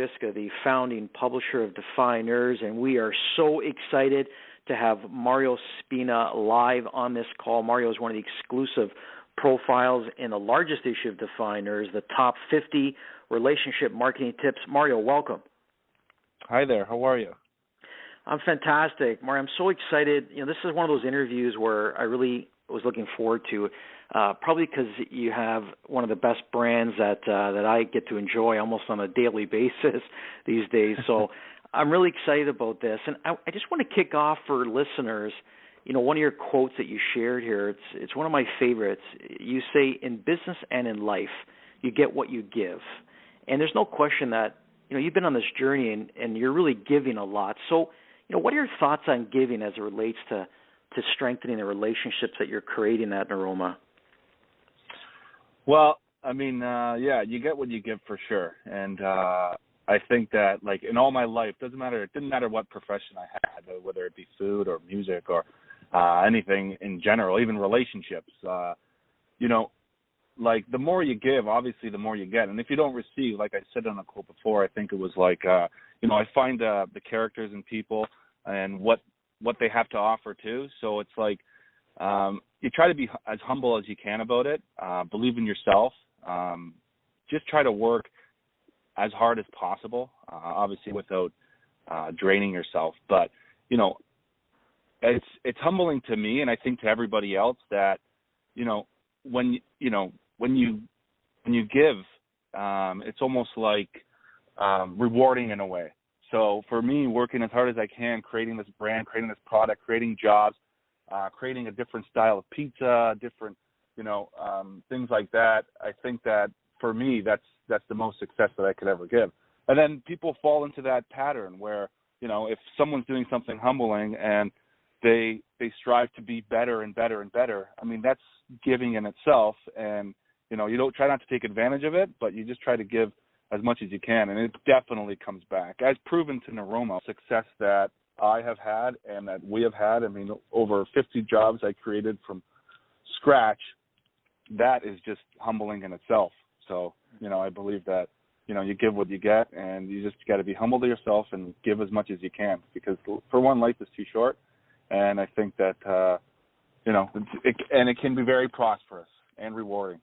Visca, the founding publisher of Defyeneurs, and we are so excited to have Mario Spina live on this call. Mario is one of the exclusive profiles in the largest issue of Defyeneurs, the top 50 relationship marketing tips. Mario, welcome. Hi there. How are you? I'm fantastic. Mario, I'm so excited. This is one of those interviews where I really was looking forward to, probably because you have one of the best brands that I get to enjoy almost on a daily basis these days. So I'm really excited about this. And I just want to kick off for listeners, one of your quotes that you shared here, it's one of my favorites. You say, in business and in life, you get what you give. And there's no question that, you've been on this journey and you're really giving a lot. So, what are your thoughts on giving as it relates to strengthening the relationships that you're creating at Naroma? Well, I mean, you get what you give for sure. And I think that, like, in all my life, it didn't matter what profession I had, whether it be food or music or anything in general, even relationships. Like, the more you give, obviously, the more you get. And if you don't receive, like I said on a quote before, I think it was like, I find the characters in people and what they have to offer too. So it's like you try to be as humble as you can about it. Believe in yourself. Just try to work as hard as possible, obviously without draining yourself. But, it's humbling to me, and I think to everybody else, that, when you give, it's almost like rewarding in a way. So for me, working as hard as I can, creating this brand, creating this product, creating jobs, creating a different style of pizza, different, things like that, I think that for me, that's the most success that I could ever give. And then people fall into that pattern where, if someone's doing something humbling and they strive to be better and better and better, I mean, that's giving in itself. And, you don't try not to take advantage of it, but you just try to give as much as you can, and it definitely comes back. As proven to Naroma, success that I have had and that we have had, I mean, over 50 jobs I created from scratch, that is just humbling in itself. So, I believe that, you give what you get, and you just got to be humble to yourself and give as much as you can, because for one, life is too short, and I think that, it can be very prosperous and rewarding.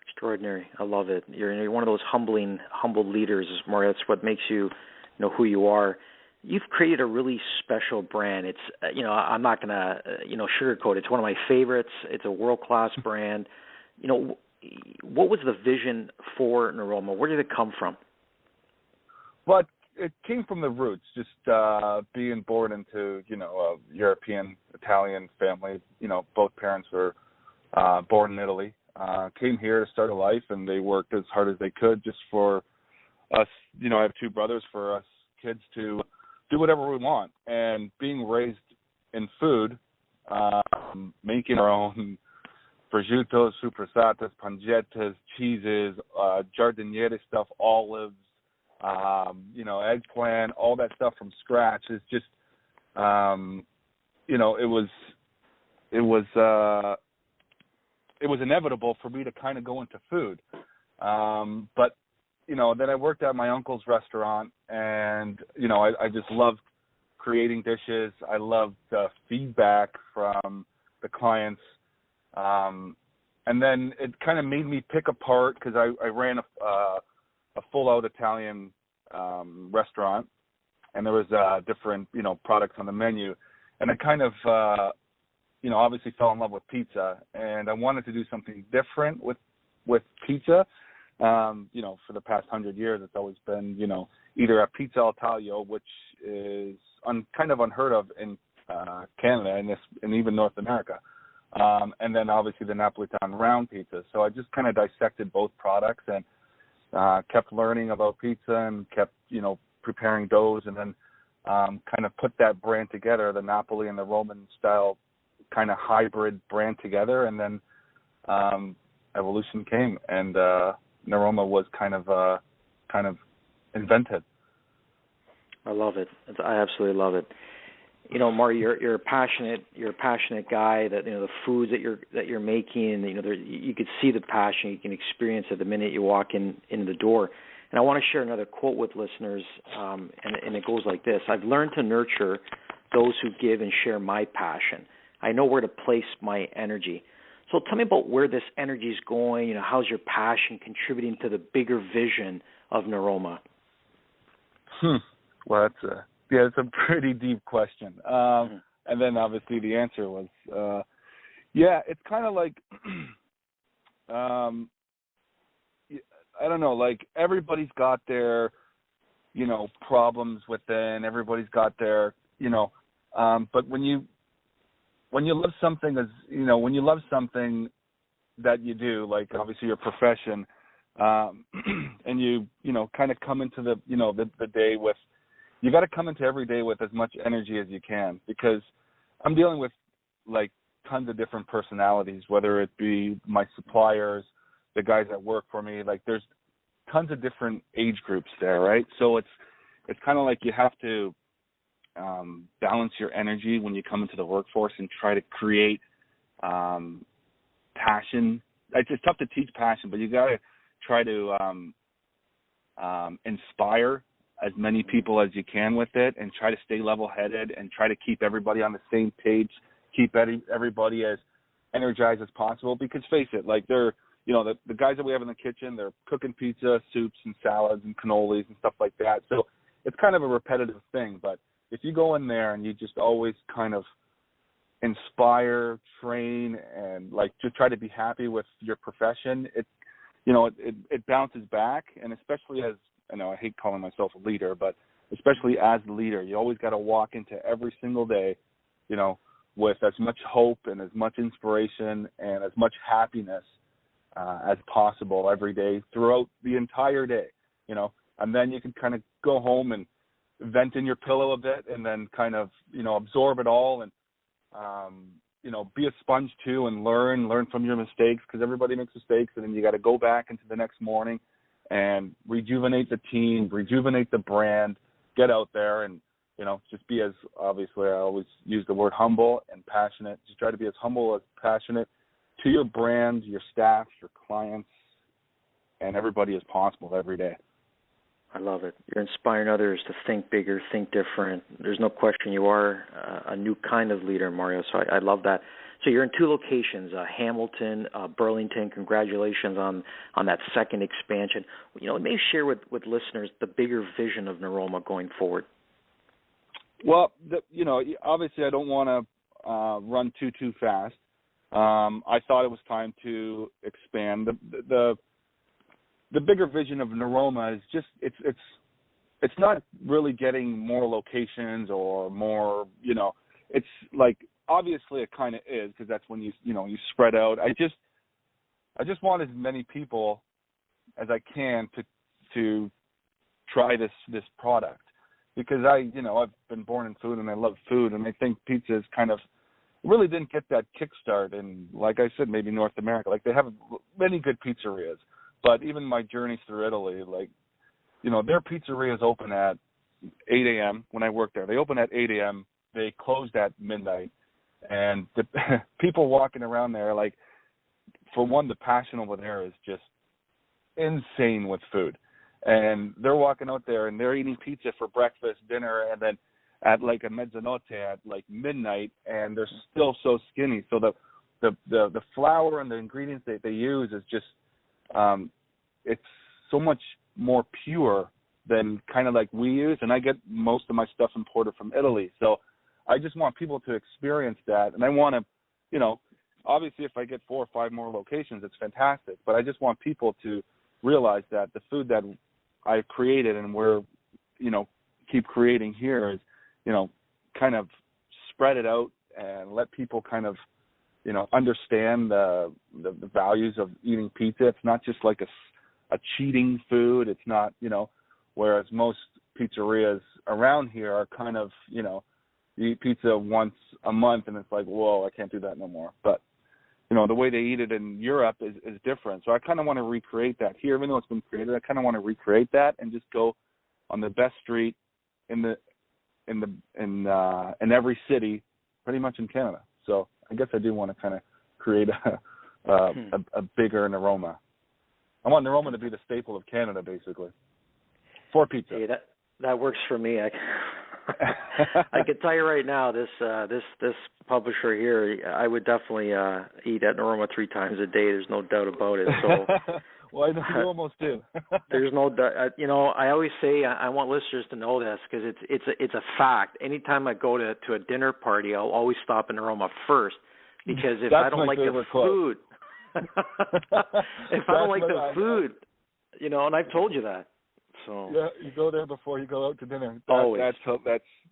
Extraordinary. I love it. You're one of those humble leaders, Mario. That's what makes you know who you are. You've created a really special brand. It's, I'm not going to, sugarcoat it. It's one of my favorites. It's a world-class brand. What was the vision for Naroma? Where did it come from? Well, it came from the roots, just being born into, a European, Italian family. Both parents were born in Italy. Came here to start a life, and they worked as hard as they could just for us. I have two brothers, for us kids to do whatever we want. And being raised in food, making our own prosciuttos, supersatas, pancettas, cheeses, giardiniera stuff, olives, eggplant, all that stuff from scratch is just, it was inevitable for me to kind of go into food. But, then I worked at my uncle's restaurant, and, I just loved creating dishes. I loved the feedback from the clients. And then it kind of made me pick apart, because I ran a full-out Italian restaurant, and there was different, products on the menu. And I kind of obviously fell in love with pizza, and I wanted to do something different with pizza. For the past 100 years, it's always been, either a pizza al taglio, which is kind of unheard of in Canada and even North America. And then obviously the Napolitan round pizza. So I just kind of dissected both products and kept learning about pizza and kept, preparing doughs, and then kind of put that brand together, the Napoli and the Roman style kind of hybrid brand together, and then evolution came, and Naroma was kind of invented. I love it. I absolutely love it. Mario, you're a passionate guy. That the foods that you're making, you could see the passion. You can experience it the minute you walk into the door. And I want to share another quote with listeners, and it goes like this. I've learned to nurture those who give and share my passion. I know where to place my energy. So tell me about where this energy is going. How's your passion contributing to the bigger vision of Naroma? Well, it's a pretty deep question. And then obviously the answer was, it's kind of like, I don't know, like everybody's got their, problems within. Everybody's got their, but when you love something when you love something that you do, like obviously your profession, and you kind of come into the day with, you got to come into every day with as much energy as you can, because I'm dealing with like tons of different personalities, whether it be my suppliers, the guys that work for me, like there's tons of different age groups there, right? So it's kind of like you have to balance your energy when you come into the workforce and try to create passion. It's tough to teach passion, but you got to try to inspire as many people as you can with it, and try to stay level-headed and try to keep everybody on the same page, keep everybody as energized as possible. Because face it, like they're, the guys that we have in the kitchen, they're cooking pizza, soups and salads and cannolis and stuff like that. So it's kind of a repetitive thing. But if you go in there and you just always kind of inspire, train, and like just try to be happy with your profession, it bounces back. And especially as, I hate calling myself a leader, but especially as the leader, you always got to walk into every single day, with as much hope and as much inspiration and as much happiness as possible every day throughout the entire day, and then you can kind of go home and vent in your pillow a bit, and then kind of, absorb it all, and, be a sponge too, and learn from your mistakes, because everybody makes mistakes, and then you got to go back into the next morning and rejuvenate the team, rejuvenate the brand, get out there and, just be as, obviously I always use the word humble and passionate. Just try to be as humble as passionate to your brand, your staff, your clients, and everybody as possible every day. I love it. You're inspiring others to think bigger, think different. There's no question you are a new kind of leader, Mario, so I love that. So you're in two locations, Hamilton, Burlington. Congratulations on that second expansion. Maybe share with listeners the bigger vision of Naroma going forward. Well, obviously I don't want to run too fast. I thought it was time to expand. The bigger vision of Naroma is just it's not really getting more locations or more, it's like, obviously it kind of is, because that's when you spread out. I just want as many people as I can to try this product, because I've been born in food and I love food, and I think pizza is kind of really didn't get that kickstart in, like I said, maybe North America. Like they have many good pizzerias, but even my journeys through Italy, like, their pizzerias open at 8 a.m. when I worked there. They open at 8 a.m. They closed at midnight. And the people walking around there, like, for one, the passion over there is just insane with food. And they're walking out there and they're eating pizza for breakfast, dinner, and then at like a mezzanotte at like midnight, and they're still so skinny. So the flour and the ingredients that they use is just it's so much more pure than kind of like we use. And I get most of my stuff imported from Italy. So I just want people to experience that. And I want to, obviously if I get 4 or 5 more locations, it's fantastic. But I just want people to realize that the food that I created and we're, keep creating here is, kind of spread it out and let people kind of, understand the values of eating pizza. It's not just like a cheating food. It's not, whereas most pizzerias around here are kind of, you eat pizza once a month and it's like, whoa, I can't do that no more. But, the way they eat it in Europe is different. So I kind of want to recreate that here, even though it's been created. I kind of want to recreate that and just go on the best street in every city, pretty much in Canada. So I guess I do want to kind of create a bigger Naroma. I want Naroma to be the staple of Canada, basically. for pizza. Hey, that works for me. I can tell you right now, this publisher here, I would definitely eat at Naroma 3 times a day. There's no doubt about it. So, well, I know you almost do. There's no doubt. I always say I want listeners to know this because it's a fact. Anytime I go to a dinner party, I'll always stop in Naroma first because if I don't like the food, if I don't like the food, and I've told you that. So yeah, you go there before you go out to dinner. Always.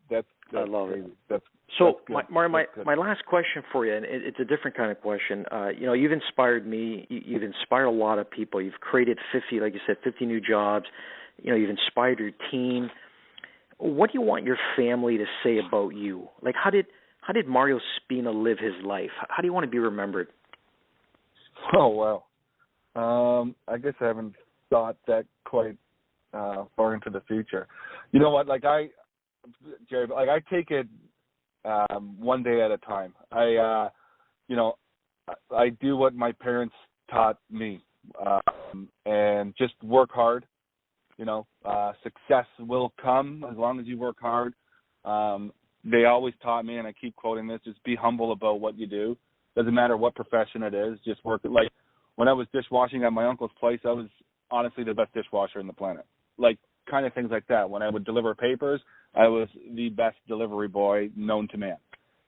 That's I love crazy. it. That's my last question for you, and it's a different kind of question. You've inspired me. You've inspired a lot of people. You've created 50, like you said, 50 new jobs. You've inspired your team. What do you want your family to say about you? Like, how did Mario Spina live his life? How do you want to be remembered? Oh wow. I guess I haven't thought that quite far into the future. You know what? Gerry, I take it one day at a time. I do what my parents taught me, and just work hard. Success will come as long as you work hard. They always taught me, and I keep quoting this: just be humble about what you do. Doesn't matter what profession it is. Just work it. Like when I was dishwashing at my uncle's place, I was honestly the best dishwasher in the planet. Like kind of things like that. When I would deliver papers, I was the best delivery boy known to man.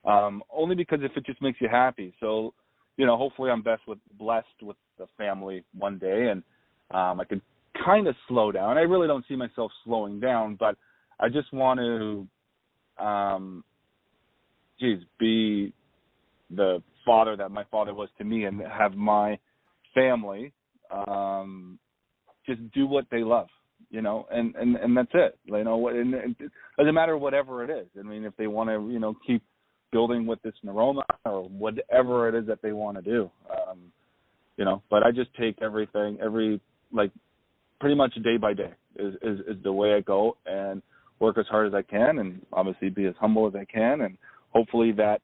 Only because if it just makes you happy. So, hopefully I'm blessed with the family one day, and I can kind of slow down. I really don't see myself slowing down, but I just want to, be the father that my father was to me, and have my family just do what they love. And that's it. And it doesn't matter whatever it is. I mean, if they want to, keep building with this Naroma or whatever it is that they want to do, But I just take everything, pretty much day by day is the way I go, and work as hard as I can, and obviously be as humble as I can, and hopefully that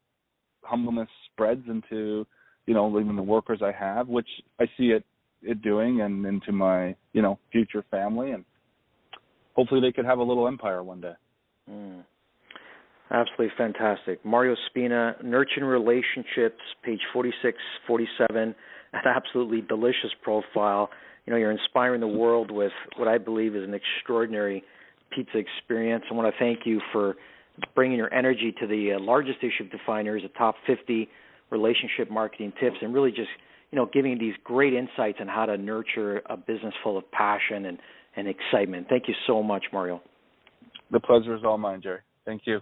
humbleness spreads into, even the workers I have, which I see it doing, and into my, future family, and hopefully they could have a little empire one day. Absolutely fantastic. Mario Spina, Nurturing Relationships, page 46, 47, an absolutely delicious profile. You're inspiring the world with what I believe is an extraordinary pizza experience. I want to thank you for bringing your energy to the largest issue of Defyeneurs, the top 50 relationship marketing tips, and really just giving these great insights on how to nurture a business full of passion and excitement. Thank you so much, Mario. The pleasure is all mine, Gerry. Thank you.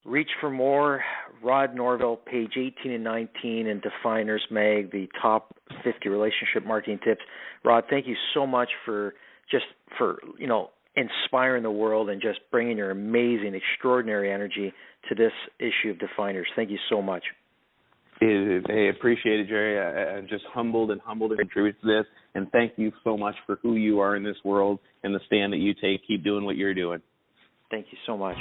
Reach for more. Rod Norville, page 18 and 19 in Defyeneurs Mag, the top 50 relationship marketing tips. Rod, thank you so much for inspiring the world and just bringing your amazing, extraordinary energy to this issue of Defyeneurs. Thank you so much. Hey, appreciate it, Gerry. I'm just humbled to contribute to this, and thank you so much for who you are in this world and the stand that you take. Keep doing what you're doing. Thank you so much.